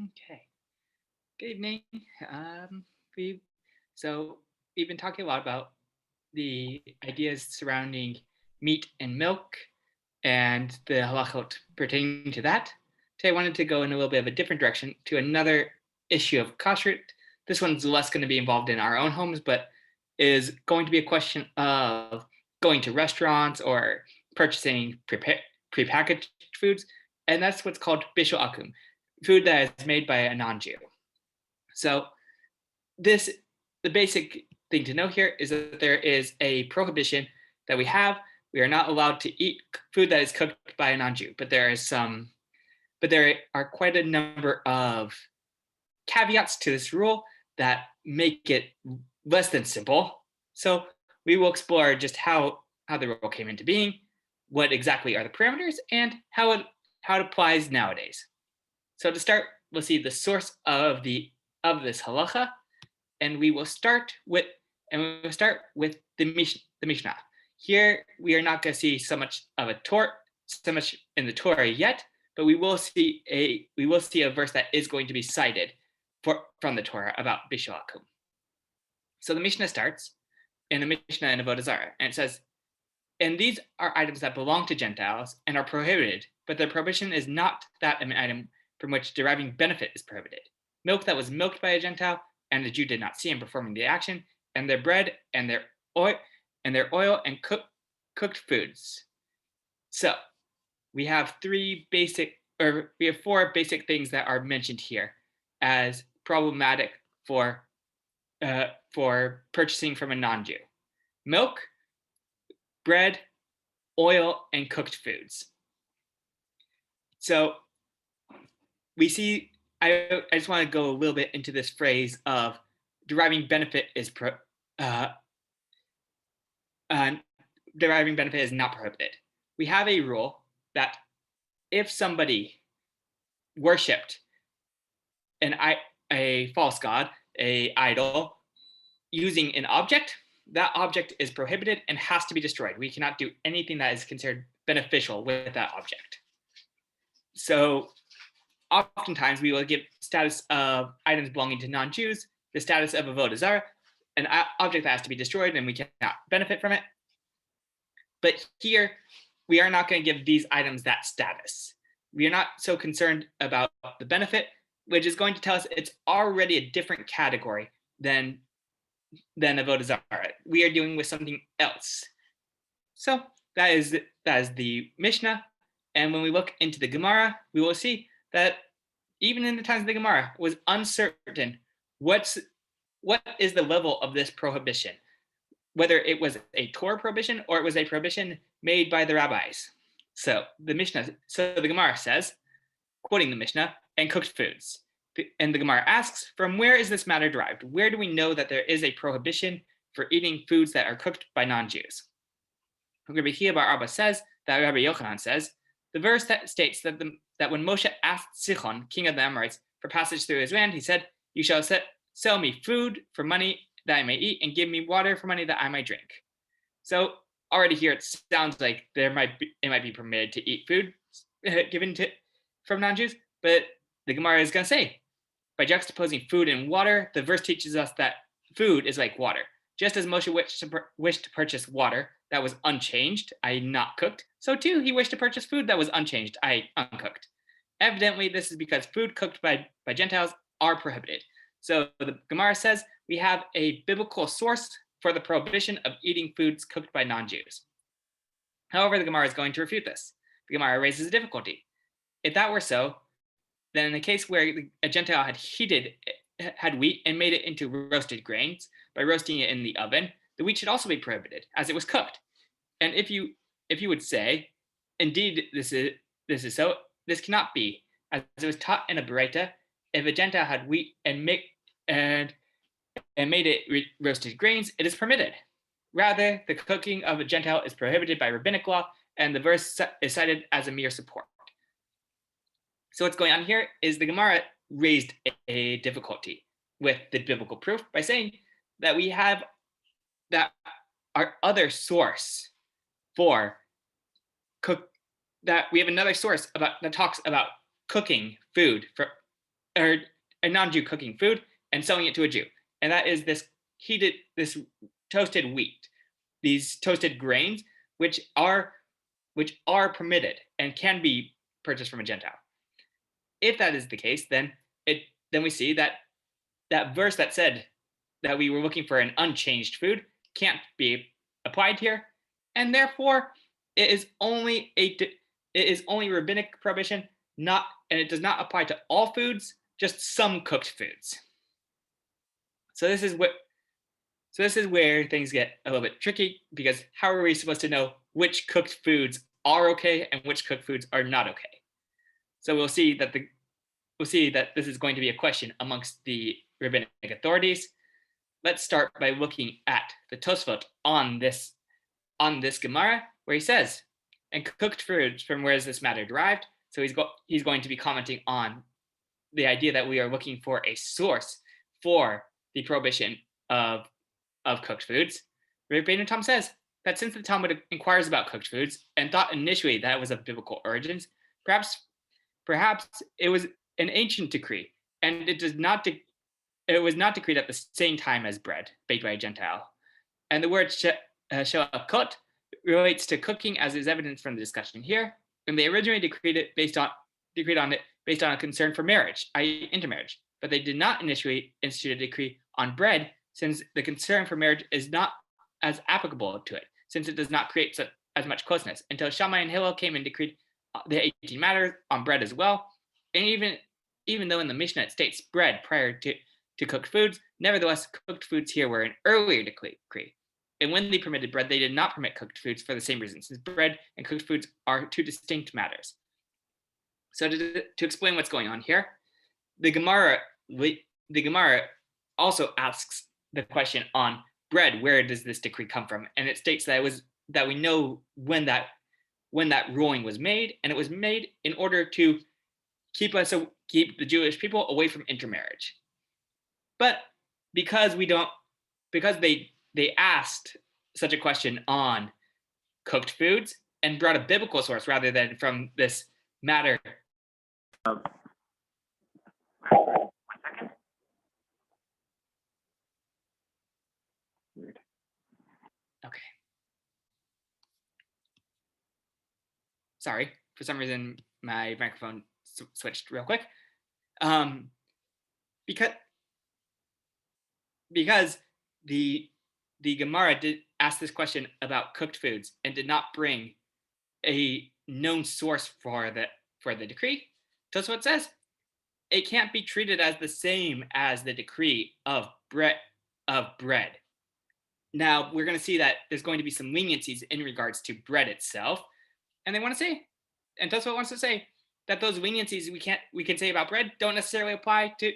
Okay. Good evening. Um, we so we've been talking a lot about the ideas surrounding meat and milk and the halachot pertaining to that. Today, I wanted to go in a little bit of a different direction to another issue of kashrut. This one's less going to be involved in our own homes, but is going to be a question of going to restaurants or purchasing prepackaged foods, and that's what's called bishul akum, food that is made by a non-Jew. So this the basic thing to know here is that there is a prohibition that we have. We are not allowed to eat food that is cooked by a non-Jew, but there are quite a number of caveats to this rule that make it less than simple. So we will explore just how the rule came into being, what exactly are the parameters, and how it applies nowadays. So to start, we'll see the source of this halacha, and we will start with the Mishnah. Here we are not going to see so much in the Torah yet, but we will see a verse that is going to be cited from the Torah about bishul akum. So the Mishnah starts in the Mishnah in Avodah Zarah, and it says, "And these are items that belong to Gentiles and are prohibited, but their prohibition is not that of an item from which deriving benefit is prohibited. Milk that was milked by a Gentile, and the Jew did not see him performing the action, and their bread and their oil and cooked foods." So we have four basic things that are mentioned here as problematic for purchasing from a non-Jew: milk, bread, oil, and cooked foods. So we see. I just want to go a little bit into this phrase of deriving benefit is deriving benefit is not prohibited. We have a rule that if somebody worshipped a false god, a idol, using an object, that object is prohibited and has to be destroyed. We cannot do anything that is considered beneficial with that object. So oftentimes we will give status of items belonging to non-Jews the status of avodah zarah, an object that has to be destroyed and we cannot benefit from it. But here, we are not going to give these items that status. We are not so concerned about the benefit, which is going to tell us it's already a different category than avodah zarah. We are dealing with something else. So that is the Mishnah. And when we look into the Gemara, we will see that even in the times of the Gemara, it was uncertain what is the level of this prohibition, whether it was a Torah prohibition or it was a prohibition made by the rabbis. So the Gemara says, quoting the Mishnah, "and cooked foods." And the Gemara asks, from where is this matter derived? Where do we know that there is a prohibition for eating foods that are cooked by non-Jews? Rabbi Hiya bar Abba says that Rabbi Yochanan says, the verse that states that when Moshe asked Sichon, king of the Amorites, for passage through his land, he said, "You shall sell me food for money that I may eat, and give me water for money that I might drink." So already here it sounds like it might be permitted to eat food given from non-Jews, but the Gemara is going to say, by juxtaposing food and water, the verse teaches us that food is like water. Just as Moshe wished to purchase water that was unchanged, i.e. not cooked, so too he wished to purchase food that was unchanged, i.e. uncooked. Evidently, this is because food cooked by Gentiles are prohibited. So the Gemara says we have a biblical source for the prohibition of eating foods cooked by non-Jews. However, the Gemara is going to refute this. The Gemara raises a difficulty. If that were so, then in the case where a Gentile had wheat and made it into roasted grains by roasting it in the oven, the wheat should also be prohibited as it was cooked. And if you would say, indeed this is so, this cannot be, as it was taught in a Beraita, if a Gentile had wheat and made it roasted grains, it is permitted. Rather, the cooking of a Gentile is prohibited by rabbinic law, and the verse is cited as a mere support. So what's going on here is the Gemara raised a difficulty with the biblical proof by saying that we have that our other source for that we have another source that talks about cooking food or a non-Jew cooking food and selling it to a Jew, and that is this toasted wheat, these toasted grains, which are permitted and can be purchased from a Gentile. If that is the case, then we see that verse that said that we were looking for an unchanged food can't be applied here, and therefore it is only rabbinic prohibition, and it does not apply to all foods, just some cooked foods. So this is where things get a little bit tricky, because how are we supposed to know which cooked foods are okay and which cooked foods are not okay? So we'll see that this is going to be a question amongst the rabbinic authorities. Let's start by looking at the Tosfot on this Gemara, where he says, "And cooked foods, from where is this matter derived?" So he's going to be commenting on the idea that we are looking for a source for the prohibition of cooked foods. Rabbi Tom says that since the Talmud inquires about cooked foods and thought initially that it was of biblical origins, perhaps it was an ancient decree, and it was not decreed at the same time as bread baked by a Gentile. And the word shelakot relates to cooking, as is evident from the discussion here. And they originally decreed on it based on a concern for marriage, i.e. intermarriage. But they did not initially institute a decree on bread, since the concern for marriage is not as applicable to it, since it does not create as much closeness, until Shammai and Hillel came and decreed the 18 matters on bread as well. And even though in the Mishnah it states bread prior to cooked foods, nevertheless, cooked foods here were an earlier decree. And when they permitted bread, they did not permit cooked foods for the same reason, since bread and cooked foods are two distinct matters. So to explain what's going on here, the Gemara also asks the question on bread, where does this decree come from? And it states that we know when that ruling was made, and it was made in order to keep the Jewish people away from intermarriage. But because they asked such a question on cooked foods and brought a biblical source rather than from this matter. Okay. Sorry, for some reason my microphone switched real quick. Because the Gemara did ask this question about cooked foods and did not bring a known source for the decree. Tosfot says it can't be treated as the same as the decree of bread. Now we're going to see that there's going to be some leniencies in regards to bread itself, and Tosfot wants to say that those leniencies we can say about bread don't necessarily apply to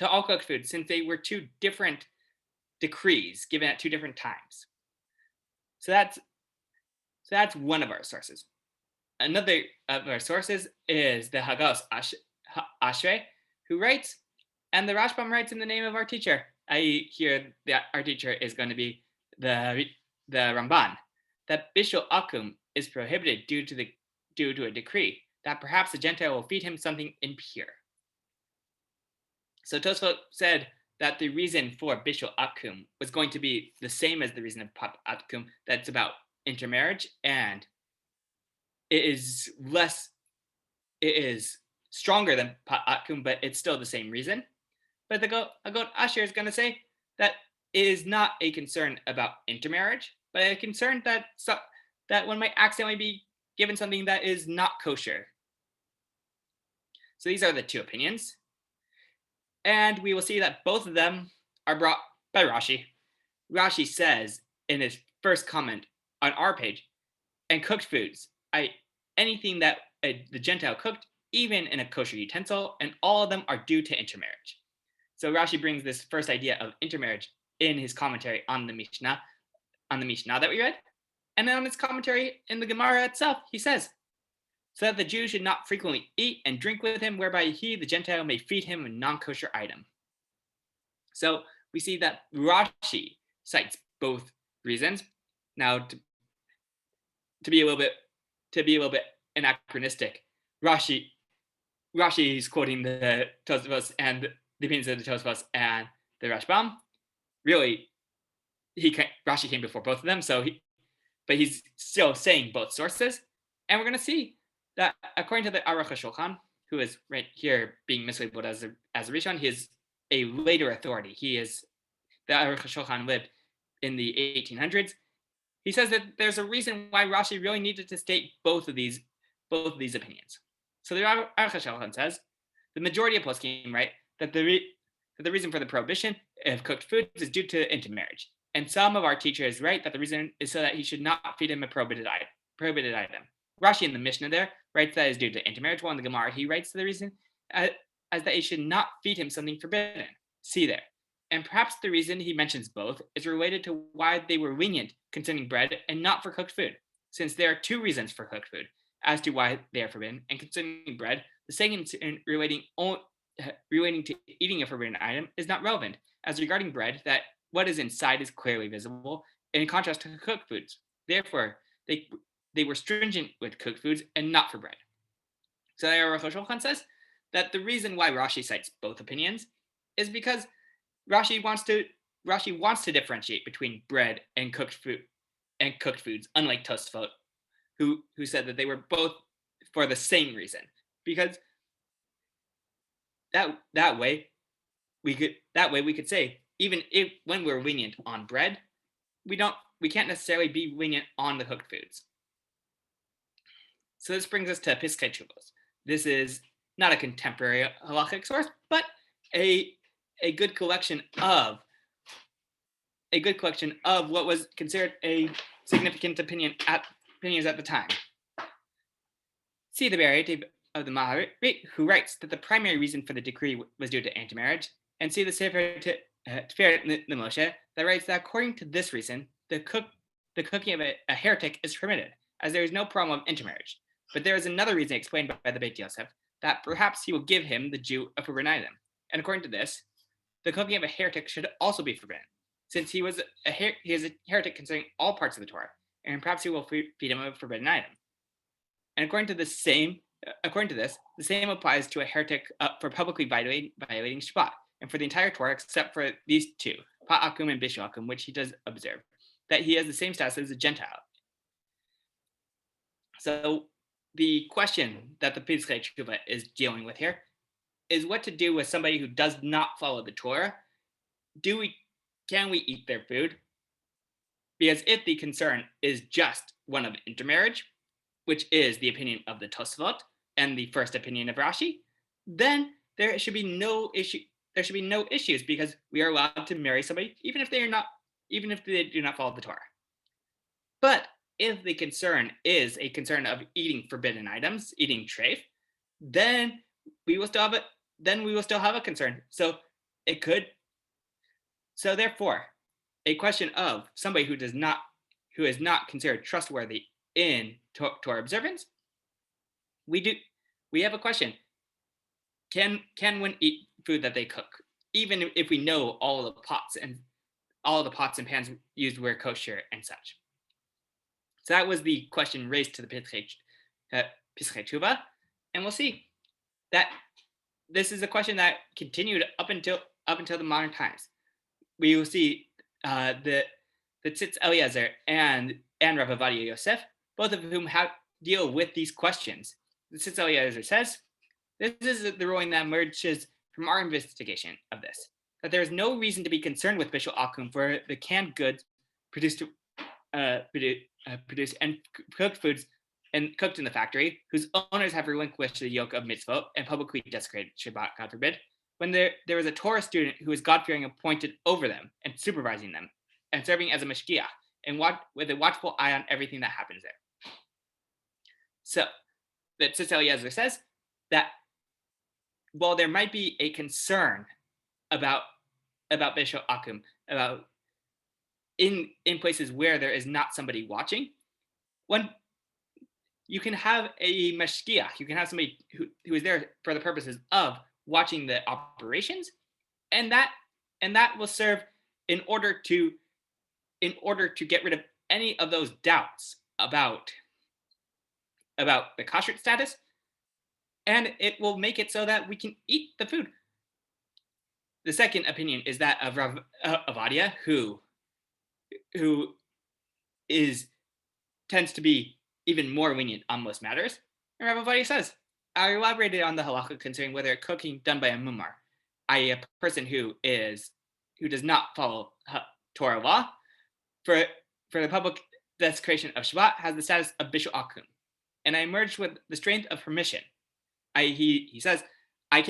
all cooked foods, since they were two different decrees given at two different times. So that's one of our sources. Another of our sources is the Hauss Ashre, who writes, and the Rashbam writes in the name of our teacher. Here that our teacher is going to be the Ramban, that bishul akum is prohibited due to a decree, that perhaps the Gentile will feed him something impure. So Tosfot said that the reason for bishul akum was going to be the same as the reason of pat akum, that's about intermarriage, and it is stronger than pat akum, but it's still the same reason. But the Haggot Asher is going to say that it is not a concern about intermarriage, but a concern that one might accidentally be given something that is not kosher. So these are the two opinions. And we will see that both of them are brought by Rashi. Rashi says in his first comment on our page, and cooked foods, anything that the Gentile cooked, even in a kosher utensil, and all of them are due to intermarriage. So Rashi brings this first idea of intermarriage in his commentary on the Mishnah that we read. And then on his commentary in the Gemara itself, he says, so that the Jew should not frequently eat and drink with him, whereby he, the Gentile, may feed him a non-kosher item. So we see that Rashi cites both reasons. Now, to be a little bit anachronistic, Rashi Rashi is quoting the Tosfos and the opinions of the Tosfos and the Rashbam. Really, Rashi came before both of them, but he's still saying both sources, and we're going to see that according to the Aruch HaShulchan, who is right here being mislabeled as a Rishon, he is a later authority. The Aruch HaShulchan lived in the 1800s. He says that there's a reason why Rashi really needed to state both of these opinions. So the Aruch HaShulchan says the majority of poskim write that the reason for the prohibition of cooked foods is due to intermarriage, and some of our teachers write that the reason is so that he should not feed him a prohibited item. Rashi in the Mishnah there writes that is due to intermarriage, while in the Gemara he writes the reason as that he should not feed him something forbidden. See there. And perhaps the reason he mentions both is related to why they were lenient concerning bread and not for cooked food, since there are two reasons for cooked food as to why they are forbidden, and concerning bread, the second relating to eating a forbidden item is not relevant, as regarding bread, that what is inside is clearly visible, in contrast to cooked foods. Therefore, they were stringent with cooked foods and not for bread. So the Aruch HaShulchan says that the reason why Rashi cites both opinions is because Rashi wants to differentiate between bread and cooked foods, unlike Tosfot, who said that they were both for the same reason. Because that way we could say, even if when we're lenient on bread, we can't necessarily be lenient on the cooked foods. So this brings us to Piskei Teshuvos. This is not a contemporary halachic source, but a good collection of what was considered a significant opinions at the time. See the narrative of the Maharit, who writes that the primary reason for the decree was due to intermarriage, and see the Sefer Tiferet Moshe that writes that according to this reason, the cooking of a heretic is permitted, as there is no problem of intermarriage. But there is another reason explained by the Beit Yosef, that perhaps he will give him, the Jew, a forbidden item. And according to this, the cooking of a heretic should also be forbidden, since he is a heretic concerning all parts of the Torah, and perhaps he will feed him a forbidden item. And according to this, the same applies to a heretic for publicly violating Shabbat, and for the entire Torah except for these two, Pa'akum and Bishakum, which he does observe, that he has the same status as a Gentile. So the question that the Piskei Teshuvos is dealing with here is what to do with somebody who does not follow the Torah. Can we eat their food? Because if the concern is just one of intermarriage, which is the opinion of the Tosfot and the first opinion of Rashi, then there should be no issue. There should be no issues, because we are allowed to marry somebody even if they do not follow the Torah. But if the concern is a concern of eating forbidden items, eating treif, then we will still have a concern. So therefore, a question of somebody who is not considered trustworthy in Torah observance, we have a question: Can one eat food that they cook, even if we know all the pots and pans used were kosher and such? So that was the question raised to the Piskei Teshuvos, and we'll see that this is a question that continued up until the modern times. We will see the Tzitz Eliezer and Rav Ovadia Yosef, both of whom deal with these questions. The Tzitz Eliezer says, this is the ruling that emerges from our investigation of this, that there is no reason to be concerned with Bishul Akum for the canned goods produced and cooked foods and cooked in the factory, whose owners have relinquished the yoke of mitzvot and publicly desecrated Shabbat, God forbid, when there is a Torah student who is God-fearing appointed over them and supervising them and serving as a mashgiach and with a watchful eye on everything that happens there. So, the Tzitz Eliezer says that while there might be a concern about Bishul Akum, about in places where there is not somebody watching, you can have a mashgiach, you can have somebody who is there for the purposes of watching the operations, and that will serve in order to get rid of any of those doubts about the kashrut status, and it will make it so that we can eat the food. The second opinion is that of Avadia, who is tends to be even more lenient on most matters. And Rav Avadia says, I elaborated on the halacha concerning whether cooking done by a mumar, i.e., a person who does not follow Torah law, for the public desecration of Shabbat has the status of bishul akum. And I emerged with the strength of permission. He says, I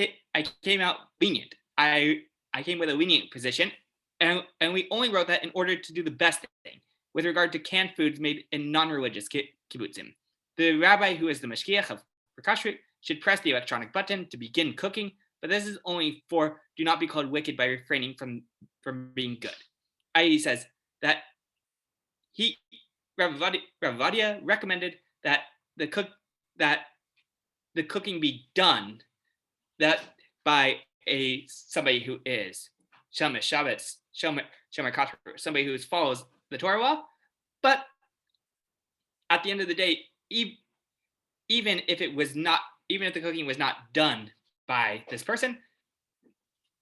came out lenient. I came with a lenient position, and we only wrote that in order to do the best thing with regard to canned foods made in non-religious kibbutzim. The rabbi who is the mashgiach of kashrut should press the electronic button to begin cooking, but this is only for do not be called wicked by refraining from being good. He says that Rabbi Vadia recommended that the cooking be done that by somebody who is Shomer Shabbos, Shomer Kashrut, somebody who follows the Torah law. But at the end of the day, even if the cooking was not done by this person,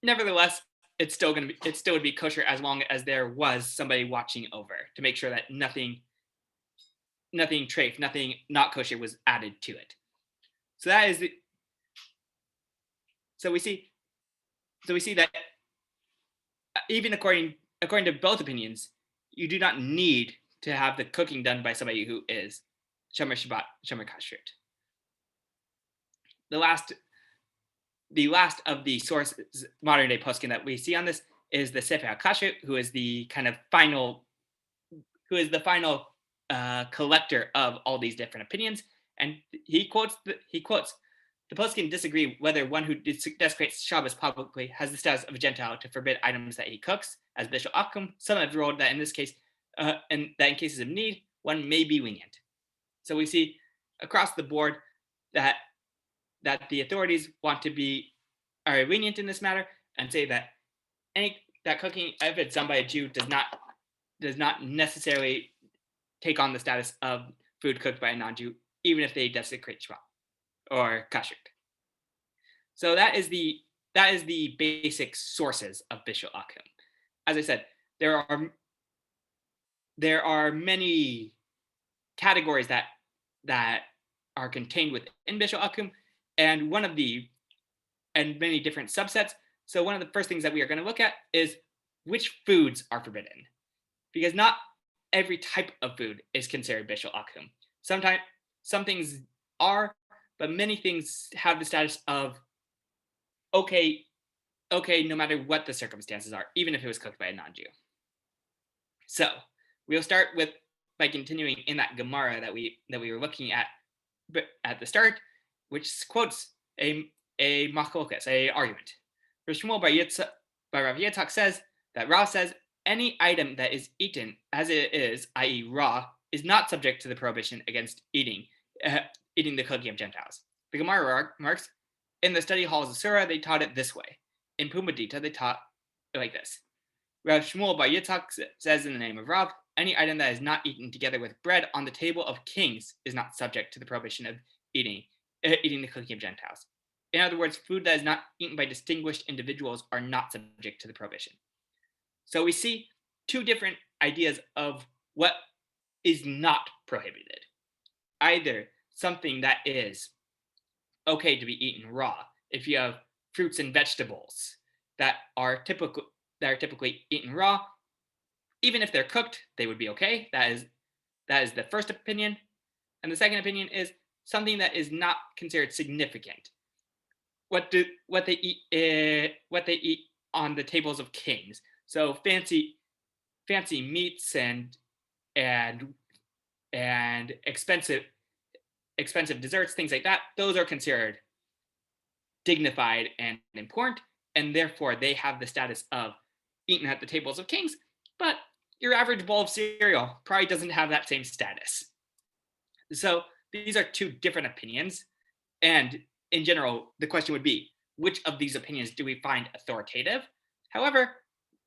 nevertheless, it still would be kosher as long as there was somebody watching over to make sure that nothing treif, nothing not kosher was added to it. So we see that even according to both opinions, you do not need to have the cooking done by somebody who is Shomer Shabbat, Shomer Kashrut. The last of the sources, modern day poskim that we see on this is the Sefer HaKashrut, who is the final collector of all these different opinions, and he quotes the poskim disagree whether one who desecrates Shabbos publicly has the status of a Gentile to forbid items that he cooks as bishul akum. Some have ruled that in this case, and that in cases of need, one may be lenient. So we see across the board that the authorities are lenient in this matter and say that that cooking, if it's done by a Jew, does not necessarily take on the status of food cooked by a non-Jew, even if they desecrate Shabbat or kashrut. So that is the basic sources of bishul akum. As I said, there are many categories that are contained within bishul akum, and many different subsets. So one of the first things that we are going to look at is which foods are forbidden, because not every type of food is considered bishul akum. Sometimes some things are, but many things have the status of okay, no matter what the circumstances are, even if it was cooked by a non-Jew. So we'll start by continuing in that Gemara that we were looking at the start, which quotes a machlokas, a argument. Rav Shmuel by Rav Yitzchak says that Rav says any item that is eaten as it is, i.e. raw, is not subject to the prohibition against eating the cooking of Gentiles. The Gemara remarks, in the study halls of Surah, they taught it this way. In Pumbedita, they taught it like this. Rav Shmuel by Yitzchak says in the name of Rav, any item that is not eaten together with bread on the table of kings is not subject to the prohibition of eating the cooking of Gentiles. In other words, food that is not eaten by distinguished individuals are not subject to the prohibition. So we see two different ideas of what is not prohibited. Either something that is okay to be eaten raw. If you have fruits and vegetables that are typically eaten raw, even if they're cooked, they would be okay. That is the first opinion. And the second opinion is something that is not considered significant. What they eat on the tables of kings. So fancy meats and expensive desserts, things like that, those are considered dignified and important, and therefore they have the status of eaten at the tables of kings. But your average bowl of cereal probably doesn't have that same status. So these are two different opinions, and in general, the question would be, which of these opinions do we find authoritative? However,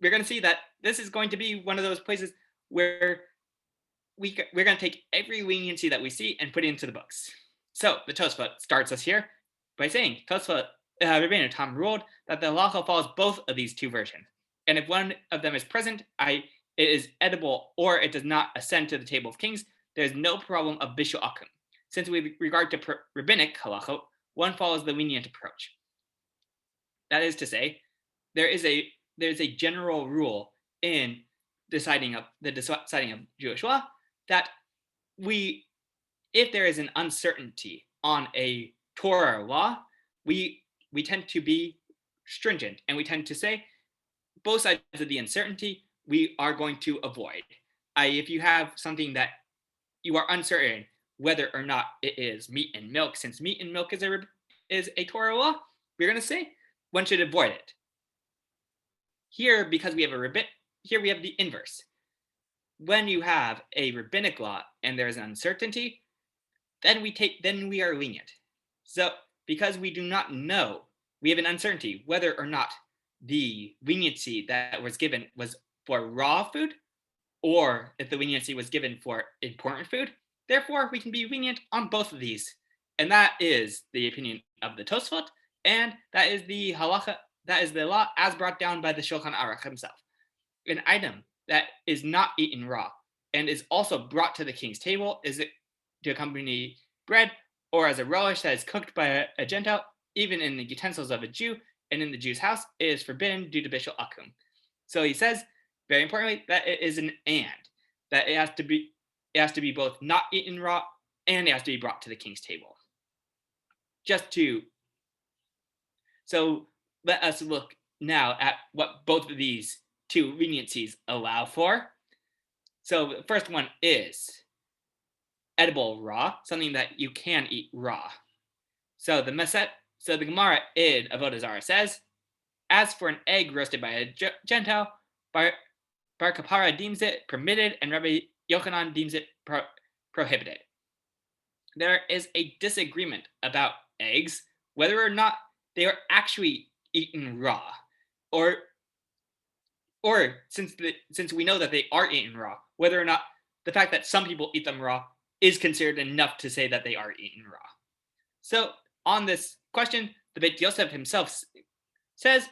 we're going to see that this is going to be one of those places where we're going to take every leniency that we see and put it into the books. So the Tosfot starts us here by saying Tosfot Rabbeinu Tam ruled that the halacha follows both of these two versions, and if one of them is present, it is edible or it does not ascend to the table of kings, there is no problem of bishul akum. Since with regard to rabbinic halacha, one follows the lenient approach. That is to say, there is a general rule in deciding of Jewish law that if there is an uncertainty on a Torah law, we tend to be stringent, and we tend to say both sides of the uncertainty we are going to avoid. If you have something that you are uncertain whether or not it is meat and milk, since meat and milk is a Torah law, we're going to say one should avoid it. Here, because we have we have the inverse. When you have a rabbinic law and there is an uncertainty, then we are lenient. So because we do not know, we have an uncertainty whether or not the leniency that was given was for raw food or if the leniency was given for important food. Therefore, we can be lenient on both of these. And that is the opinion of the Tosfot, and that is the halacha, that is the law as brought down by the Shulchan Aruch himself. An item that is not eaten raw and is also brought to the king's table is to accompany bread or as a relish that is cooked by a Gentile, even in the utensils of a Jew and in the Jew's house, it is forbidden due to bishul akum. So he says, very importantly, that it is an and, that it has to be both not eaten raw and it has to be brought to the king's table. So let us look now at what both of these two leniencies allow for. So the first one is edible raw, something that you can eat raw. So the Gemara in Avodah Zarah says, as for an egg roasted by a Gentile, Bar Kapara deems it permitted and Rabbi Yochanan deems it prohibited. There is a disagreement about eggs, whether or not they are actually eaten raw, or since we know that they are eaten raw, whether or not the fact that some people eat them raw is considered enough to say that they are eaten raw. So on this question, the Beit Yosef himself says,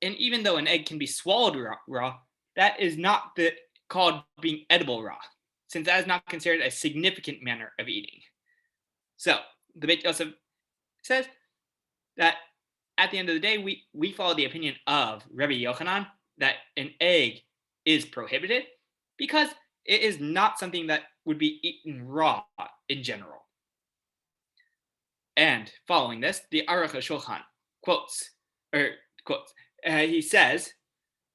and even though an egg can be swallowed raw, that is not called being edible raw, since that is not considered a significant manner of eating. So the Beit Yosef says that at the end of the day, we follow the opinion of Rabbi Yochanan that an egg is prohibited because it is not something that would be eaten raw in general. And following this, the Aruch HaShulchan quotes, he says,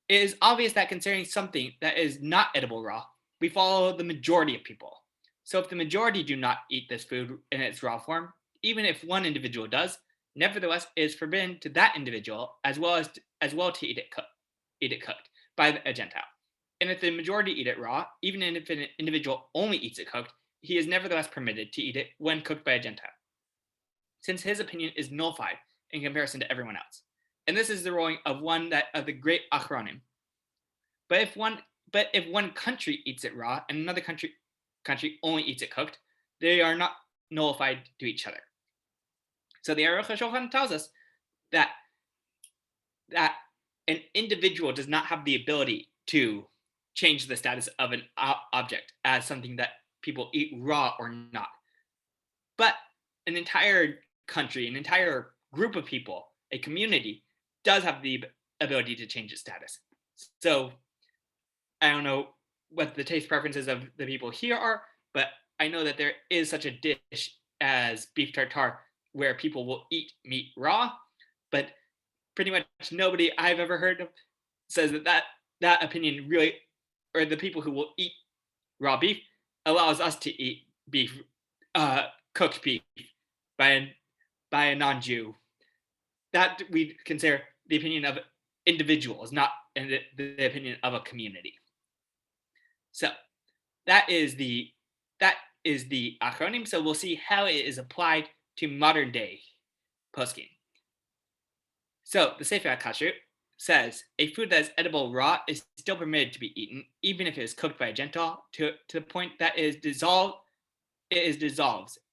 it is obvious that considering something that is not edible raw, we follow the majority of people. So if the majority do not eat this food in its raw form, even if one individual does, nevertheless it is forbidden to that individual as well to eat it cooked by a Gentile. And if the majority eat it raw, even if an individual only eats it cooked, he is nevertheless permitted to eat it when cooked by a Gentile, since his opinion is nullified in comparison to everyone else. And this is the ruling of the great Achronim. But if one country eats it raw and another country only eats it cooked, they are not nullified to each other. So the Aruch HaShulchan tells us that an individual does not have the ability to change the status of an object as something that people eat raw or not. But an entire country, an entire group of people, a community, does have the ability to change its status. So I don't know what the taste preferences of the people here are, but I know that there is such a dish as beef tartare where people will eat meat raw, but pretty much nobody I've ever heard of says that opinion really, or the people who will eat raw beef, allows us to eat beef, cooked beef by a non-Jew. That we consider the opinion of individuals, not the opinion of a community. So that is the Achronim. So we'll see how it is applied to modern day poskim. So the Sefer HaKashrut says a food that is edible raw is still permitted to be eaten, even if it is cooked by a Gentile, to the point that it dissolves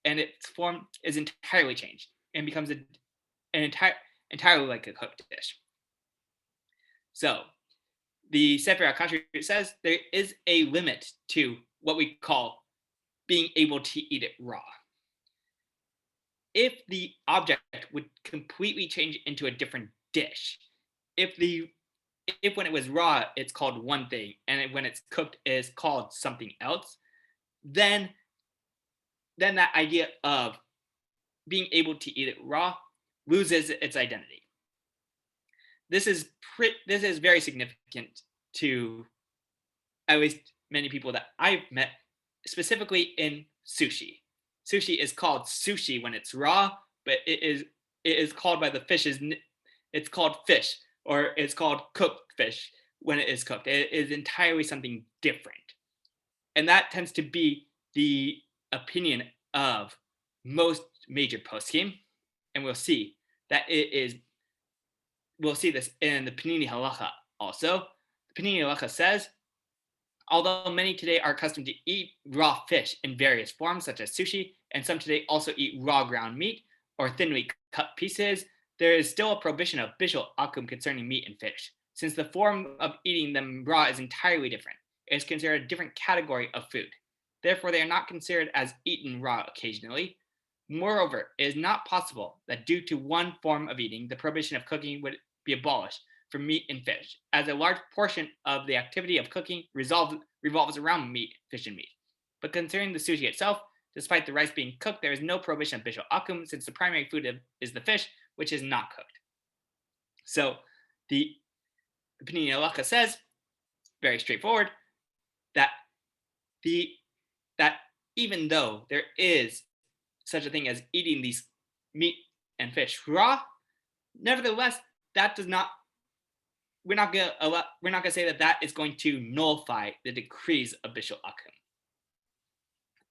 and its form is entirely changed and becomes entirely like a cooked dish. So the Sefer HaKasher says there is a limit to what we call being able to eat it raw. If the object would completely change into a different dish, if the if when it was raw it's called one thing and when it's cooked is called something else, then that idea of being able to eat it raw loses its identity. This is very significant to at least many people that I've met, specifically in sushi. Sushi is called sushi when it's raw, but it is called by the fish's it's called fish, or it's called cooked fish when it is cooked. It is entirely something different. And that tends to be the opinion of most major poskim, and we'll see this in the Panini Halacha also. The Panini Halacha says, although many today are accustomed to eat raw fish in various forms, such as sushi, and some today also eat raw ground meat or thinly cut pieces, there is still a prohibition of bishul akum concerning meat and fish. Since the form of eating them raw is entirely different, it is considered a different category of food. Therefore, they are not considered as eaten raw occasionally. Moreover, it is not possible that due to one form of eating, the prohibition of cooking would be abolished for meat and fish, as a large portion of the activity of cooking revolves around meat, fish, and meat. But concerning the sushi itself, despite the rice being cooked, there is no prohibition of bishul akum, since the primary food is the fish, which is not cooked. So the Panini Halacha says, very straightforward, that even though there is such a thing as eating these meat and fish raw, nevertheless, that does not. We're not gonna say that is going to nullify the decrees of bishul akum.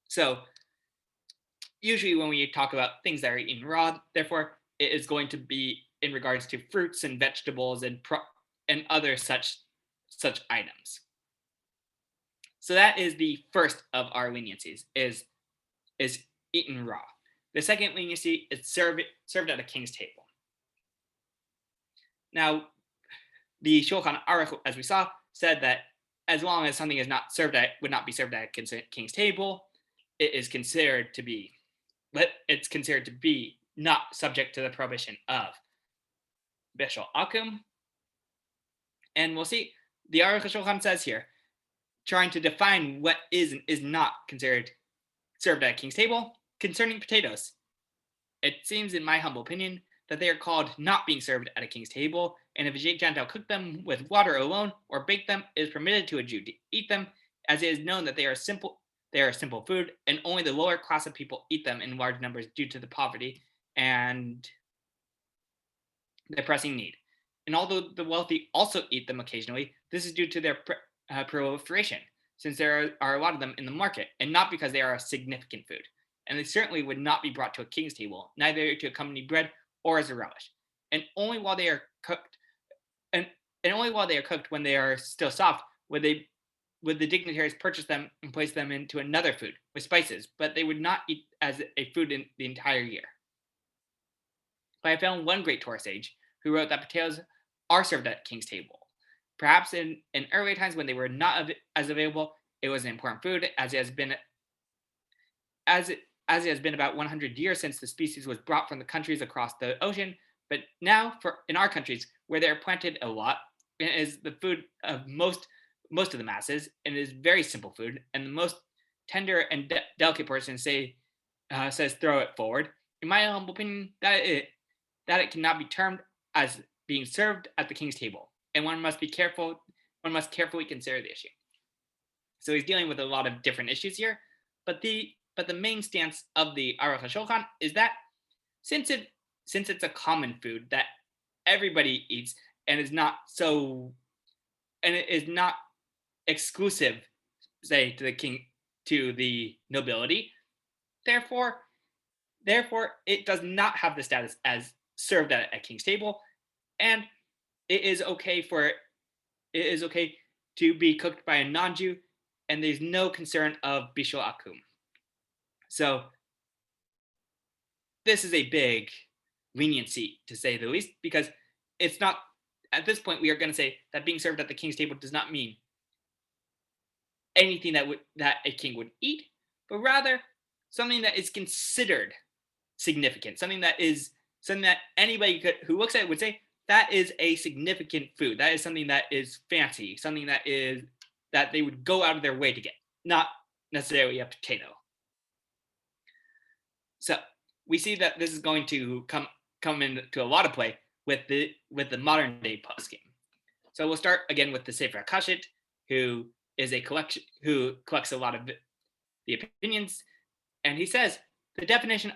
So usually when we talk about things that are eaten raw, therefore it is going to be in regards to fruits and vegetables and other such items. So that is the first of our leniencies, is eaten raw. The second leniency is served at a king's table. Now, the Shulchan Aruch, as we saw, said that as long as something would not be served at a king's table, it's considered to be not subject to the prohibition of bishul akum. And we'll see, the Aruch HaShulchan says here, trying to define what is and is not considered served at a king's table, concerning potatoes. It seems, in my humble opinion, that they are called not being served at a king's table, and if a Gentile cook them with water alone or bake them, it is permitted to a Jew to eat them, as it is known that they are simple food, and only the lower class of people eat them in large numbers due to the poverty and the pressing need. And although the wealthy also eat them occasionally, this is due to their proliferation, since there are a lot of them in the market, and not because they are a significant food. And they certainly would not be brought to a king's table, neither to accompany bread or as a relish. And only while they are cooked, when they are still soft, would the dignitaries purchase them and place them into another food with spices, but they would not eat as a food in the entire year. But I found one great Torah sage who wrote that potatoes are served at king's table. Perhaps in earlier times when they were not as available, it was an important food, as it has been about 100 years since the species was brought from the countries across the ocean. But now, in our countries, where they're planted a lot, it is the food of most of the masses, and it is very simple food. And the most tender and delicate person says throw it forward. In my humble opinion, that it cannot be termed as being served at the king's table, and one must carefully consider the issue. So he's dealing with a lot of different issues here, but the main stance of the Aruch HaShulchan is that since it's a common food that everybody eats and it is not exclusive, say, to the nobility, therefore it does not have the status as served at a king's table, and it is okay to be cooked by a non-Jew, and there's no concern of bishul akum. So this is a big leniency, to say the least, because it's not, at this point, we are going to say that being served at the king's table does not mean anything that a king would eat, but rather something that is considered significant, something that anybody who looks at it would say that is a significant food. That is something that is fancy, something that they would go out of their way to get, not necessarily a potato. So we see that this is going to come into a lot of play with the modern day poskim. So we'll start again with the Sefer HaKashit, who collects a lot of the opinions, and he says the definition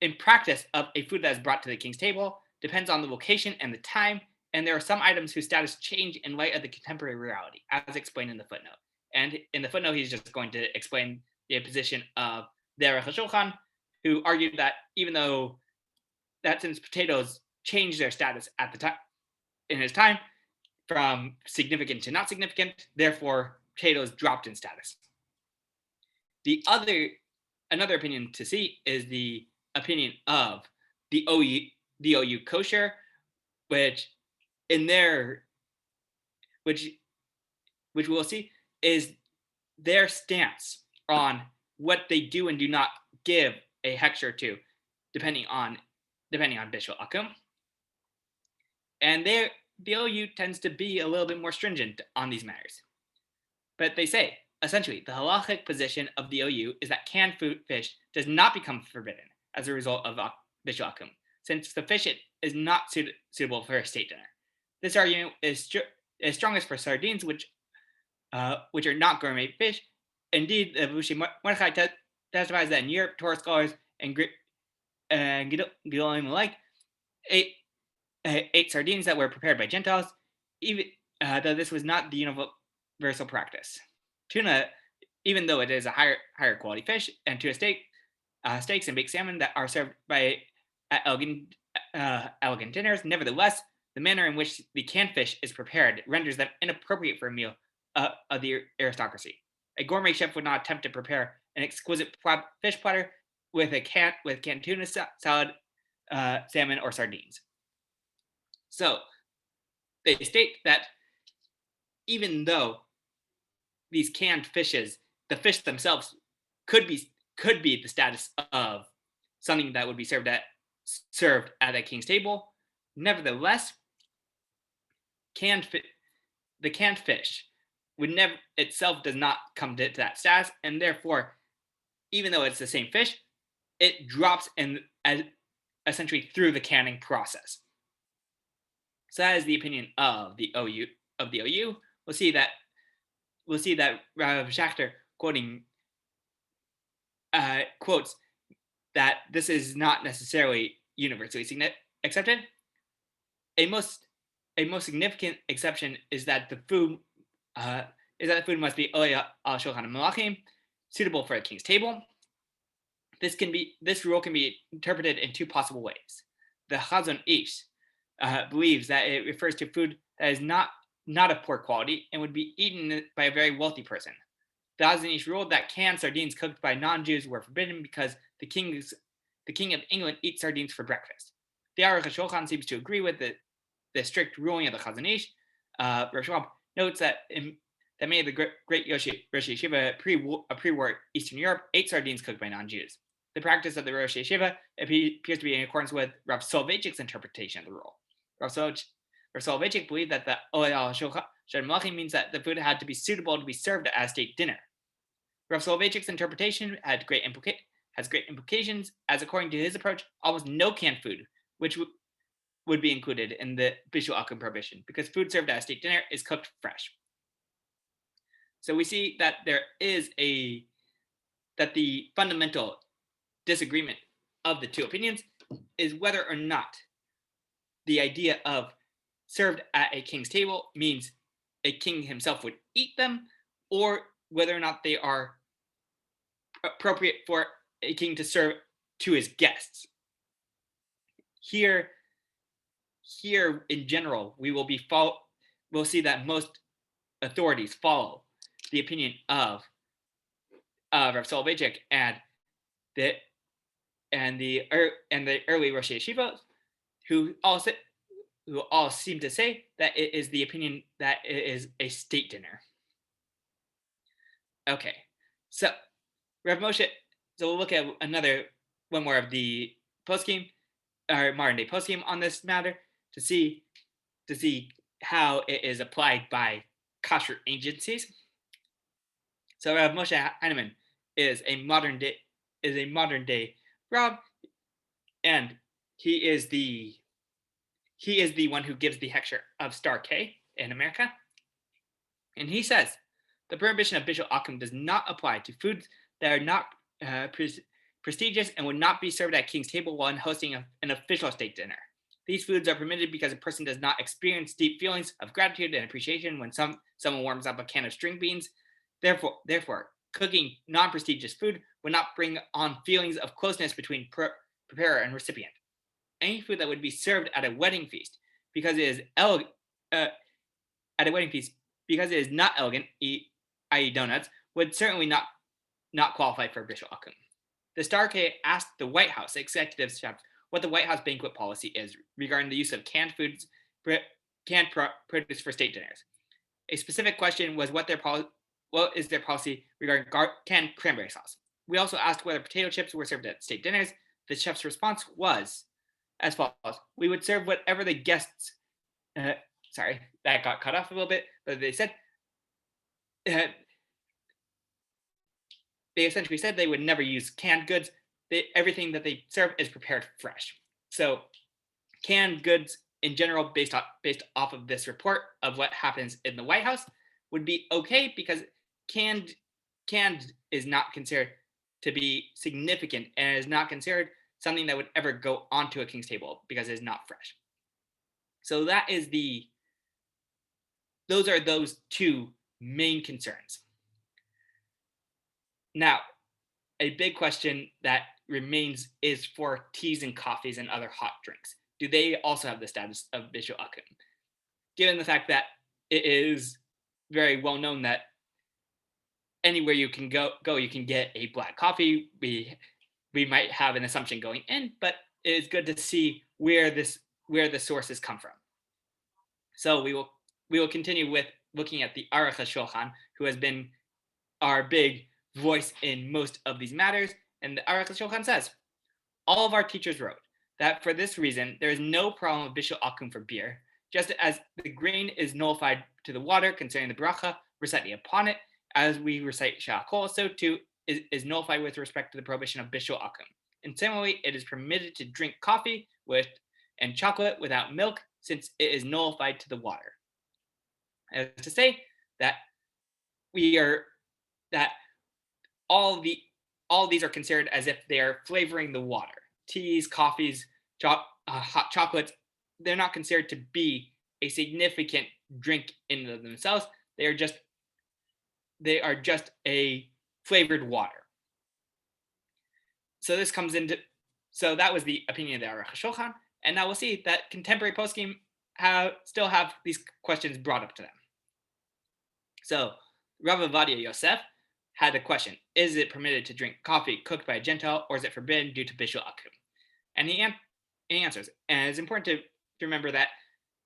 in practice of a food that is brought to the king's table depends on the location and the time, and there are some items whose status change in light of the contemporary reality, as explained in the footnote. And in the footnote, he's just going to explain the position of the Aruch HaShulchan, who argued that even though that since potatoes changed their status at the time in his time from significant to not significant, therefore potatoes dropped in status. Another opinion to see is the opinion of the OU kosher, which we'll see is their stance on what they do and do not give a hechsher to, depending on bishul akum. And the OU tends to be a little bit more stringent on these matters. But they say, essentially, the halachic position of the OU is that canned fish does not become forbidden as a result of bishul akum, since the fish is not suitable for a state dinner. This argument is strongest for sardines, which are not gourmet fish. Indeed, the Bushi Mordechai testifies that in Europe, Torah scholars and Gedolim alike ate sardines that were prepared by Gentiles, even though this was not the universal practice. Tuna, even though it is a higher quality fish, and tuna steaks and baked salmon that are served at elegant dinners, nevertheless, the manner in which the canned fish is prepared renders them inappropriate for a meal of the aristocracy. A gourmet chef would not attempt to prepare an exquisite fish platter with canned tuna salad, salmon, or sardines. So they state that even though these canned fishes, the fish themselves could be the status of something that would be served at a king's table, nevertheless, the canned fish would never itself does not come to that status, and therefore, even though it's the same fish, it drops essentially through the canning process. So that is the opinion of the OU. We'll see that Rav Schachter quotes that this is not necessarily universally accepted. A most significant exception is that the food must be al shulchan malachim, suitable for a king's table. This rule can be interpreted in two possible ways. The Chazon Ish believes that it refers to food that is not of poor quality and would be eaten by a very wealthy person. The Chazon Ish ruled that canned sardines cooked by non-Jews were forbidden because the king of England eats sardines for breakfast. The Aruch HaShulchan seems to agree with the strict ruling of the Chazon Ish. Rav Schwab notes that many of the great Rosh Yeshiva pre-war Eastern Europe ate sardines cooked by non-Jews. The practice of the Rosh Yeshiva appears to be in accordance with Rav Soloveitchik's interpretation of the rule. Rav Soloveitchik believed that the Oel Shulchan Malachim means that the food had to be suitable to be served at a state dinner. Rav Soloveitchik's interpretation has great implications, as according to his approach, almost no canned food, which would be included in the bishul akum prohibition, because food served at a state dinner is cooked fresh. So we see that that the fundamental disagreement of the two opinions is whether or not the idea of served at a king's table means a king himself would eat them, or whether or not they are appropriate for a king to serve to his guests. Here in general, we'll see that most authorities follow the opinion of Rav Soloveitchik and the early Rosh Yeshivas, who all seem to say that it is the opinion that it is a state dinner. Okay, so Rav Moshe. So we'll look at one more of the poskim or modern day poskim on this matter to see how it is applied by kosher agencies. So Rav Moshe Heinemann is a modern day Rav, and he is the one who gives the hechsher of star K in America, and he says the prohibition of bishul akum does not apply to foods that are not prestigious and would not be served at king's table while hosting an official state dinner. These foods are permitted because a person does not experience deep feelings of gratitude and appreciation when someone warms up a can of string beans. Therefore, cooking non-prestigious food would not bring on feelings of closeness between preparer and recipient. Any food that would be served at a wedding feast because it is not elegant, i.e. donuts, would certainly not qualify for bishul akum. The Star K asked the White House executive chef what the White House banquet policy is regarding the use of canned produce for state dinners. A specific question was what is their policy regarding canned cranberry sauce. We also asked whether potato chips were served at state dinners. The chef's response was as follows: we would serve whatever the guests. Sorry, that got cut off a little bit, but they said. They essentially said they would never use canned goods. Everything that they serve is prepared fresh. So canned goods in general, based off of this report of what happens in the White House, would be okay because canned is not considered to be significant and is not considered something that would ever go onto a king's table because it is not fresh. So those are those two main concerns. Now, a big question that remains is for teas and coffees and other hot drinks. Do they also have the status of bishul akum? Given the fact that it is very well known that anywhere you can go you can get a black coffee. We might have an assumption going in, but it is good to see where the sources come from. So we will continue with looking at the Aruch HaShulchan, who has been our big voice in most of these matters. And the Aruch HaShulchan says, all of our teachers wrote that for this reason, there is no problem of bishul akum for beer, just as the grain is nullified to the water concerning the bracha reciting upon it, as we recite sha'akol, so too is nullified with respect to the prohibition of bishul akum. And similarly, it is permitted to drink coffee and chocolate without milk, since it is nullified to the water. As to say that all these are considered as if they are flavoring the water. Teas, coffees, hot chocolates, they're not considered to be a significant drink in themselves. They are just a flavored water. So that was the opinion of the Aruch HaShulchan, and now we'll see that contemporary poskim still have these questions brought up to them. So Rav Ovadia Yosef had a question: is it permitted to drink coffee cooked by a Gentile, or is it forbidden due to bishul akum? And he answers. And it's important to remember that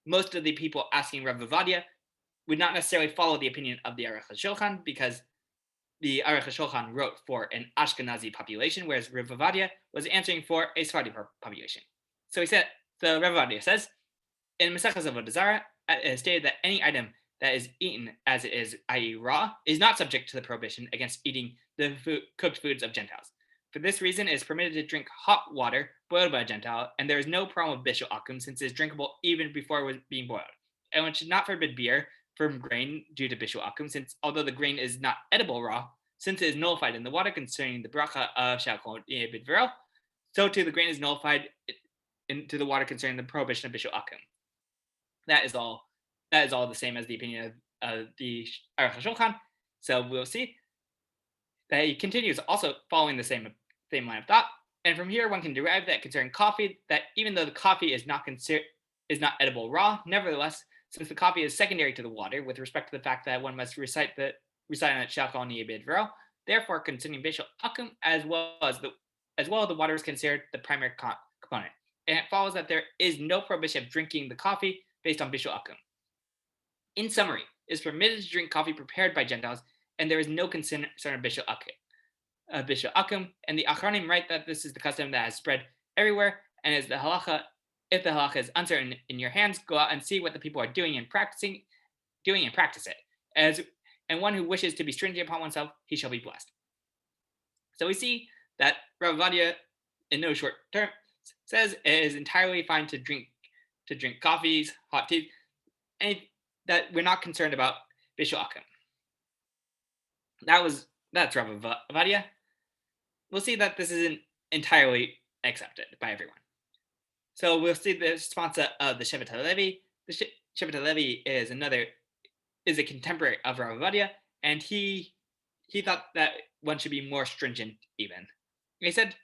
most of the people asking Rav Ovadia would not necessarily follow the opinion of the Aruch HaShulchan, because the Aruch HaShulchan wrote for an Ashkenazi population, whereas Rav Ovadia was answering for a Sephardi population. So Rav Ovadia says, in Maseches Avodah Zarah, it is stated that any item that is eaten as it is, i.e. raw, is not subject to the prohibition against eating the cooked foods of Gentiles. For this reason, it is permitted to drink hot water boiled by a Gentile, and there is no problem with bishul akum, since it is drinkable even before it was being boiled. And one should not forbid beer from grain due to bishul akum, since although the grain is not edible raw, since it is nullified in the water concerning the bracha of sha'akol b'dvarel, so too the grain is nullified into the water concerning the prohibition of bishul akum. That is all the same as the opinion of the Aruch HaShulchan. So we'll see that he continues also following the same line of thought. And from here, one can derive that concerning coffee, that even though the coffee is not edible raw, nevertheless, since the coffee is secondary to the water with respect to the fact that one must recite on it sha'akol b'dvarel, therefore concerning bishul akum as well the water is considered the primary component. and it follows that there is no prohibition of drinking the coffee based on bishul akum. In summary, it is permitted to drink coffee prepared by Gentiles, and there is no concern of bishul akum. And the Achronim write that this is the custom that has spread everywhere, and as the halacha, if the halacha is uncertain in your hands, go out and see what the people are doing and practice it. And one who wishes to be stringent upon oneself, he shall be blessed. So we see that Rav Ovadia, in no short term, says it is entirely fine to drink coffees, hot teas, and that we're not concerned about bishul akum. That's Rav Ovadia. We'll see that this isn't entirely accepted by everyone. So we'll see the response of the Shevet HaLevi. The Shevet HaLevi is a contemporary of Rav Ovadia, and he thought that one should be more stringent even. He said,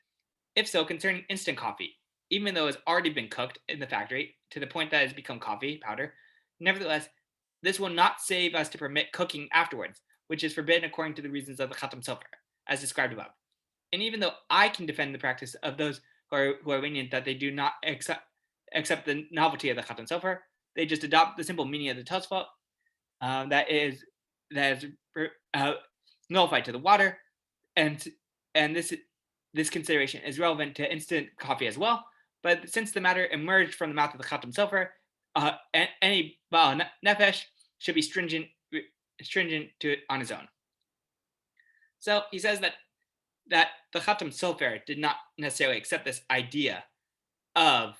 if so, concerning instant coffee, even though it's already been cooked in the factory to the point that it's become coffee powder, nevertheless, this will not save us to permit cooking afterwards, which is forbidden according to the reasons of the Khatam Sofer, as described above. And even though I can defend the practice of those who are lenient that they do not accept the novelty of the Khatam Sofer, they just adopt the simple meaning of the Tosfot, that is nullified to the water, and this consideration is relevant to instant coffee as well. But since the matter emerged from the mouth of the Khatam Sofer, any Baal Nefesh should be stringent to it on his own. So he says that the Khatam Sofer did not necessarily accept this idea of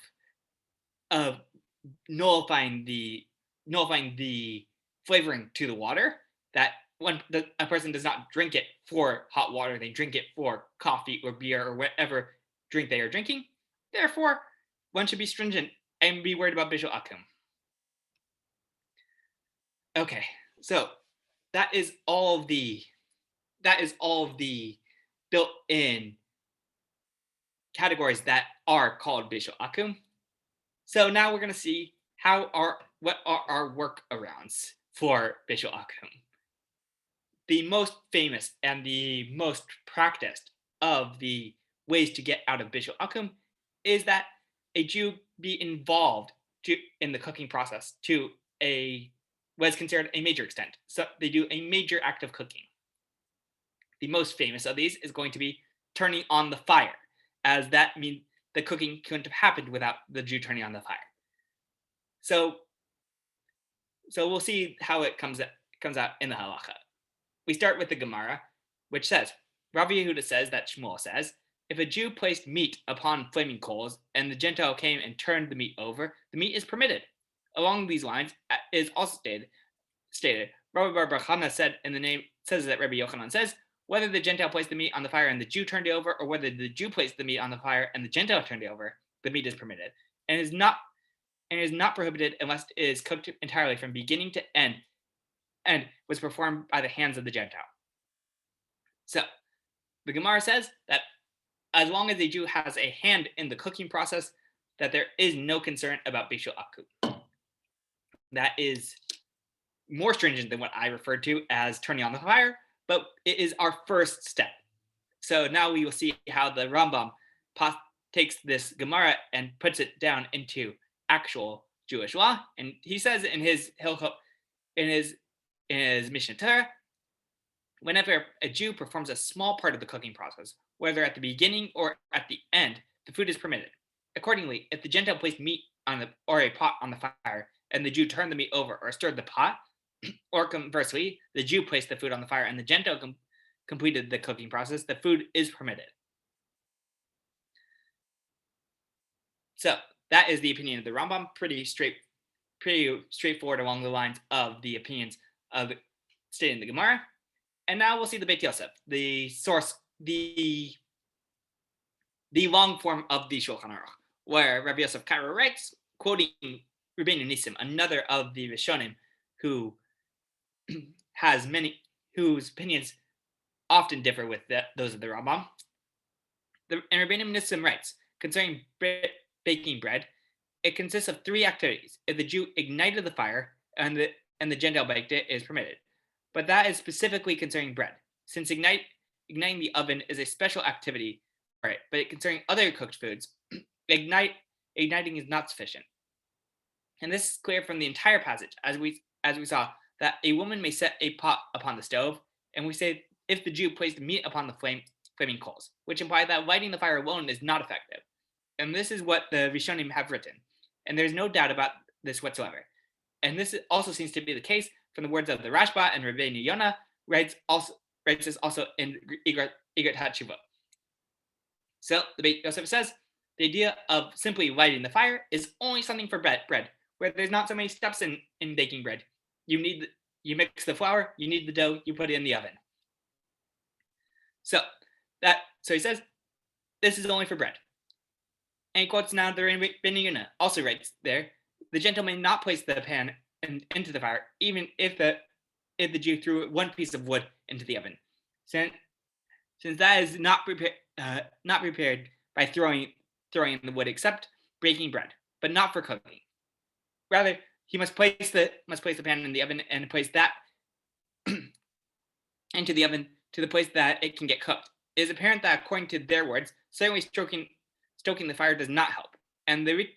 nullifying the flavoring to the water, that when a person does not drink it for hot water, they drink it for coffee or beer or whatever drink they are drinking. Therefore, one should be stringent and be worried about bishul akum. Okay, so that is all of the built-in categories that are called bishul akum. So now we're going to see what are our workarounds for bishul akum. The most famous and the most practiced of the ways to get out of bishul akum is that a Jew be involved in the cooking process to what is considered a major extent. So they do a major act of cooking. The most famous of these is going to be turning on the fire, as that means the cooking couldn't have happened without the Jew turning on the fire. So we'll see how it comes out in the halacha. We start with the Gemara, which says, Rabbi Yehuda says that Shmuel says, if a Jew placed meat upon flaming coals and the Gentile came and turned the meat over, the meat is permitted. Along these lines is also stated. Rabbi Bar Chana says that Rabbi Yochanan says, whether the Gentile placed the meat on the fire and the Jew turned it over, or whether the Jew placed the meat on the fire and the Gentile turned it over, the meat is permitted, and is not prohibited unless it is cooked entirely from beginning to end and was performed by the hands of the Gentile. So the Gemara says that as long as a Jew has a hand in the cooking process, that there is no concern about bishul akum. That is more stringent than what I referred to as turning on the fire, but it is our first step. So now we will see how the Rambam takes this Gemara and puts it down into actual Jewish law. And he says in his Mishnah Torah, whenever a Jew performs a small part of the cooking process, whether at the beginning or at the end, the food is permitted. Accordingly, if the Gentile placed meat or a pot on the fire, and the Jew turned the meat over or stirred the pot, or conversely, the Jew placed the food on the fire and the Gentile completed the cooking process, the food is permitted. So that is the opinion of the Rambam, pretty straightforward along the lines of the opinions of stated in the Gemara. And now we'll see the Beit Yosef, the source, the long form of the Shulchan Aruch, where Rabbi Yosef Karo writes, quoting Rabbeinu Nissim, another of the Rishonim, whose opinions often differ with those of the Rambam. And Rabbeinu Nissim writes, concerning baking bread, it consists of three activities. If the Jew ignited the fire and the Gentile baked it, is permitted. But that is specifically concerning bread, since igniting the oven is a special activity for it. But concerning other cooked foods, igniting igniting is not sufficient. And this is clear from the entire passage, as we saw, that a woman may set a pot upon the stove, and we say if the Jew placed meat upon the flaming coals, which imply that lighting the fire alone is not effective. And this is what the Rishonim have written, and there's no doubt about this whatsoever. And this also seems to be the case from the words of the Rashba, and Rabbi Yonah writes this also in Igrat HaTshuvot. So the Beit Yosef says the idea of simply lighting the fire is only something for bread, where there's not so many steps in baking bread. You mix the flour, you knead the dough, you put it in the oven. So he says this is only for bread. And he quotes now the Rabbi Yonah also writes there, the Gentile may not place the pan into the fire, even if the Jew threw one piece of wood into the oven, since that is not prepared by throwing in the wood, except baking bread, but not for cooking. Rather, he must place the pan in the oven and place that into the oven to the place that it can get cooked. It is apparent that, according to their words, certainly stoking the fire does not help. And the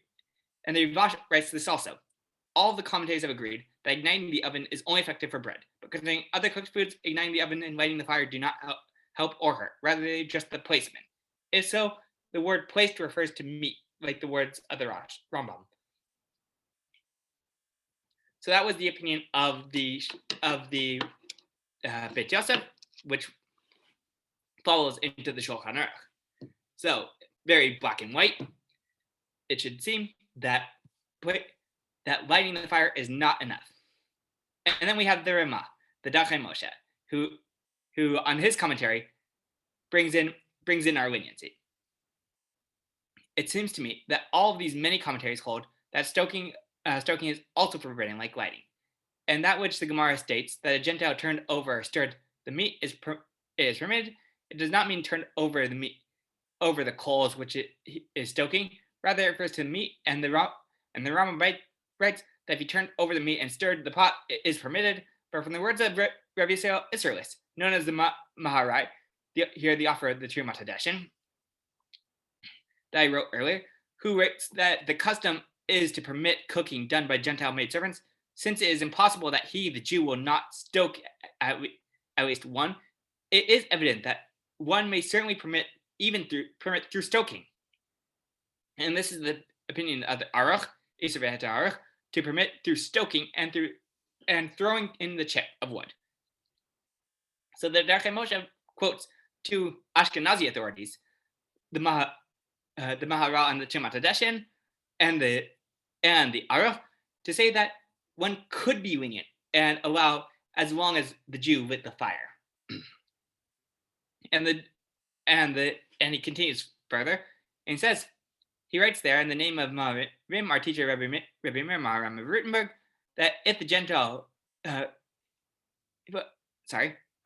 Rivash writes this also. All of the commentators have agreed that igniting the oven is only effective for bread, but concerning other cooked foods, igniting the oven and lighting the fire do not help or hurt, rather just the placement. If so, the word placed refers to meat, like the words of the Rambam. So that was the opinion of the Beit Yosef, which follows into the Shulchan Aruch. So very black and white. It should seem that lighting the fire is not enough. And then we have the Ramah, the Dachei Moshe, who on his commentary brings in our leniency. It seems to me that all of these many commentaries hold that stoking is also forbidden, like lighting. And that which the Gemara states that a Gentile turned over or stirred the meat is permitted. It does not mean turned over the meat over the coals, which it is stoking. Rather, it refers to the meat, and the Rambam writes that if you turned over the meat and stirred the pot, it is permitted. But from the words of Rabbi Yisrael Isserlis, known as the Maharai, here the author of the Trumat Hadeshin, that I wrote earlier, who writes that the custom is to permit cooking done by Gentile maidservants, since it is impossible that he, the Jew, will not stoke at least one. It is evident that one may certainly permit through stoking. And this is the opinion of the Aruch, Isser Aruch, to permit through stoking and throwing in the chip of wood. So the Dachei Moshe quotes two Ashkenazi authorities, the Maharal and the Trumat Hadeshin, and the Aruch, to say that one could be lenient and allow as long as the Jew lit the fire. And he continues further, and he says, he writes there in the name of Maharim, our teacher Rabbi Meir Maharam of Rutenberg, that if the Gentile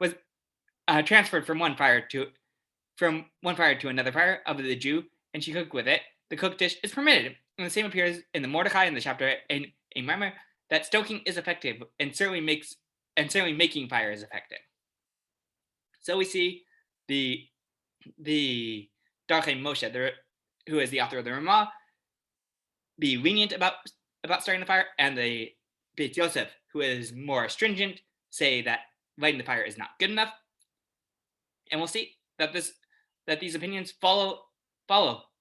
was transferred from one fire to another fire of the Jew, and she cooked with it, the cooked dish is permitted. And the same appears in the Mordechai in the chapter in Maimer, that stoking is effective and certainly making fire is effective. So we see the Dachei Moshe, who is the author of the Ramah, be lenient about starting the fire, and the Beit Yosef, who is more stringent, say that lighting the fire is not good enough. And we'll see that these opinions follow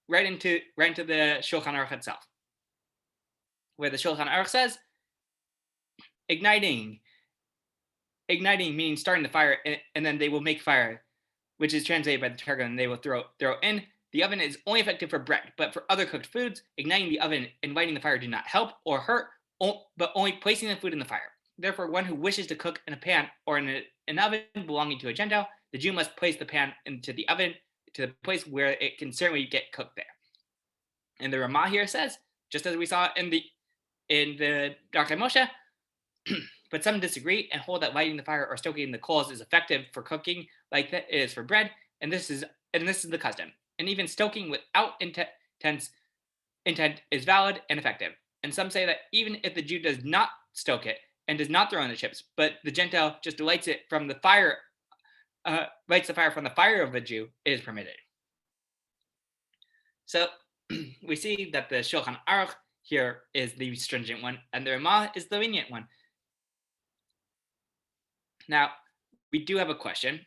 right into the Shulchan Aruch itself, where the Shulchan Aruch says igniting meaning starting the fire, and then they will make fire, which is translated by the Targum, and they will throw in. The oven is only effective for bread, but for other cooked foods, igniting the oven and lighting the fire do not help or hurt, but only placing the food in the fire. Therefore, one who wishes to cook in a pan or in an oven belonging to a Gentile, the Jew must place the pan into the oven to the place where it can certainly get cooked there. And the Ramah here says, just as we saw in the Dachei Moshe, but some disagree and hold that lighting the fire or stoking the coals is effective for cooking like that it is for bread, and this is the custom. And even stoking without intent is valid and effective. And some say that even if the Jew does not stoke it and does not throw in the chips, but the Gentile just lights it from the fire, lights the fire from the fire of the Jew, it is permitted. So we see that the Shulchan Aruch here is the stringent one, and the Ramah is the lenient one. Now, we do have a question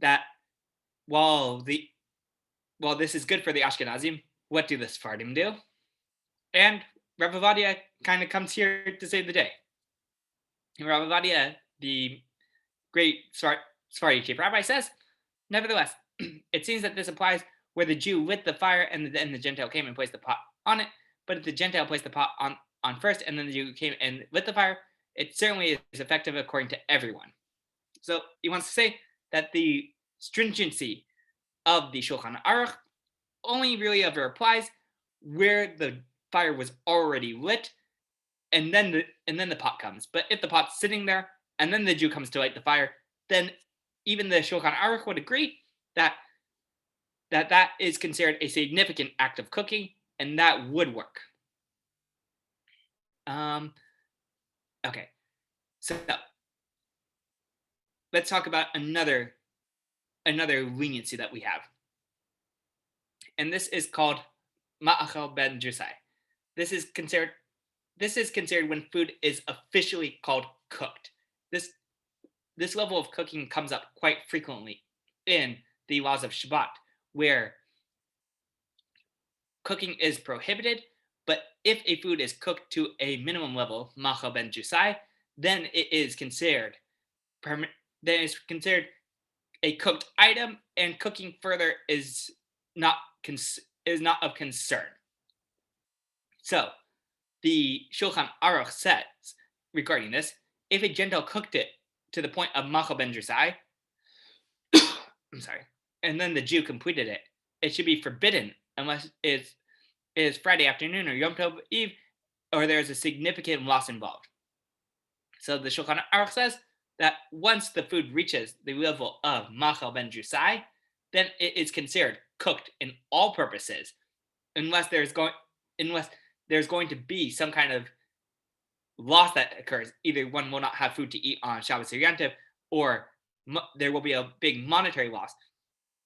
that while this is good for the Ashkenazim, what do the Sephardim do? And Rav Ovadia kind of comes here to save the day. And Rav Ovadia, the great Sephardi chief rabbi, says, nevertheless, it seems that this applies where the Jew lit the fire and then the Gentile came and placed the pot on it. But if the Gentile placed the pot on first and then the Jew came and lit the fire, it certainly is effective according to everyone. So he wants to say that the stringency of the Shulchan Aruch only really ever applies where the fire was already lit and then the pot comes. But if the pot's sitting there and then the Jew comes to light the fire, then even the Shulchan Aruch would agree that is considered a significant act of cooking, and that would work. Okay, so let's talk about another leniency that we have, and this is called ma'achal ben jusai. This is considered when food is officially called cooked. This level of cooking comes up quite frequently in the laws of Shabbat, where cooking is prohibited, but if a food is cooked to a minimum level, ma'achal ben jusai, then it is considered a cooked item, and cooking further is not of concern. So the Shulchan Aruch says regarding this, if a Gentile cooked it to the point of ma'achal ben jusai, I'm sorry, and then the Jew completed it, it should be forbidden unless it is Friday afternoon or Yom Tov Eve, or there is a significant loss involved. So the Shulchan Aruch says that once the food reaches the level of ma'achal ben jusai, then it is considered cooked in all purposes, unless there's going to be some kind of loss that occurs. Either one will not have food to eat on Shabbos or Yom Tov, or there will be a big monetary loss.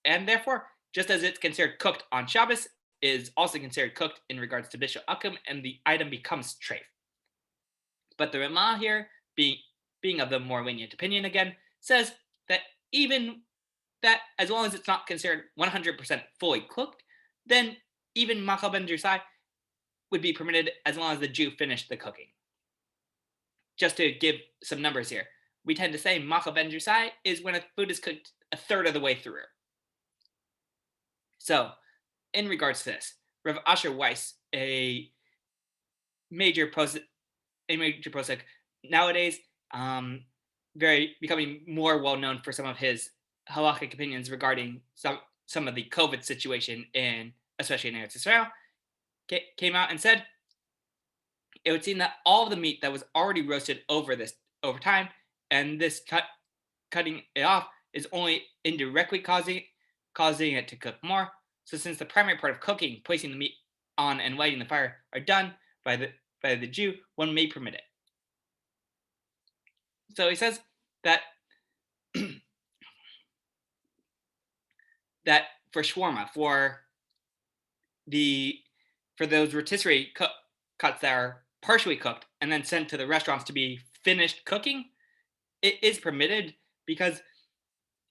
And therefore, just as it's considered cooked on Shabbos, it is also considered cooked in regards to Bishul Akum, and the item becomes treif. But the Ramah here, being of the more lenient opinion again, says that even that, as long as it's not considered 100% fully cooked, then even ma'achal ben jusai would be permitted as long as the Jew finished the cooking. Just to give some numbers here, we tend to say ma'achal ben jusai is when a food is cooked a third of the way through. So, in regards to this, Rav Asher Weiss, a major posek nowadays, becoming more well known for some of his halachic opinions regarding some of the COVID situation especially in Eretz Israel, came out and said it would seem that all of the meat that was already roasted over time, and this cutting it off is only indirectly causing it to cook more. So since the primary part of cooking, placing the meat on and lighting the fire, are done by the Jew, one may permit it. So he says that that for shawarma, for those rotisserie cuts that are partially cooked and then sent to the restaurants to be finished cooking, it is permitted, because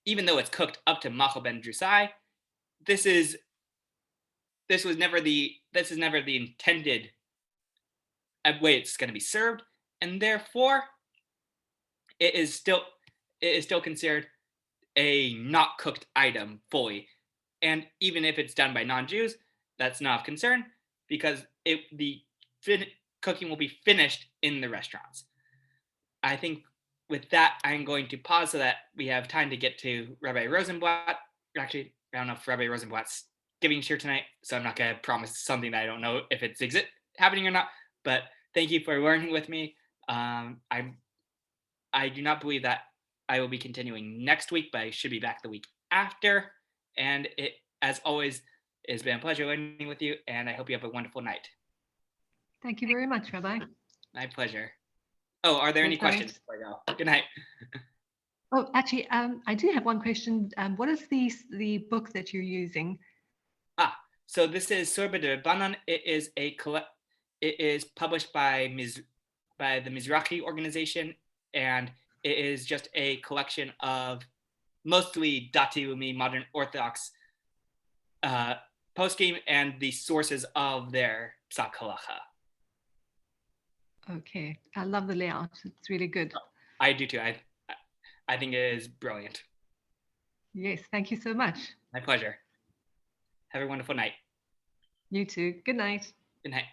even though it's cooked up to ma'achal ben jusai, this is never the intended way it's going to be served, and therefore it is still considered a not cooked item fully. And even if it's done by non-Jews, that's not of concern, because the cooking will be finished in the restaurants. I think with that, I'm going to pause so that we have time to get to Rabbi Rosenblatt. Actually, I don't know if Rabbi Rosenblatt's giving shir tonight, so I'm not going to promise something that I don't know if it's happening or not. But thank you for learning with me. I do not believe that I will be continuing next week, but I should be back the week after. And it, as always, has been a pleasure learning with you, and I hope you have a wonderful night. Thank you very much, Rabbi. My pleasure. Oh, are there any questions before I go? Good night. Oh, actually, I do have one question. What is the book that you're using? So this is Sorba de Banan. It is published by the Mizrahi organization, and it is just a collection of mostly Dati Leumi, modern Orthodox poskim and the sources of their psak halacha. Okay, I love the layout. It's really good. I do too. I think it is brilliant. Yes, thank you so much. My pleasure. Have a wonderful night. You too. Good night. Good night.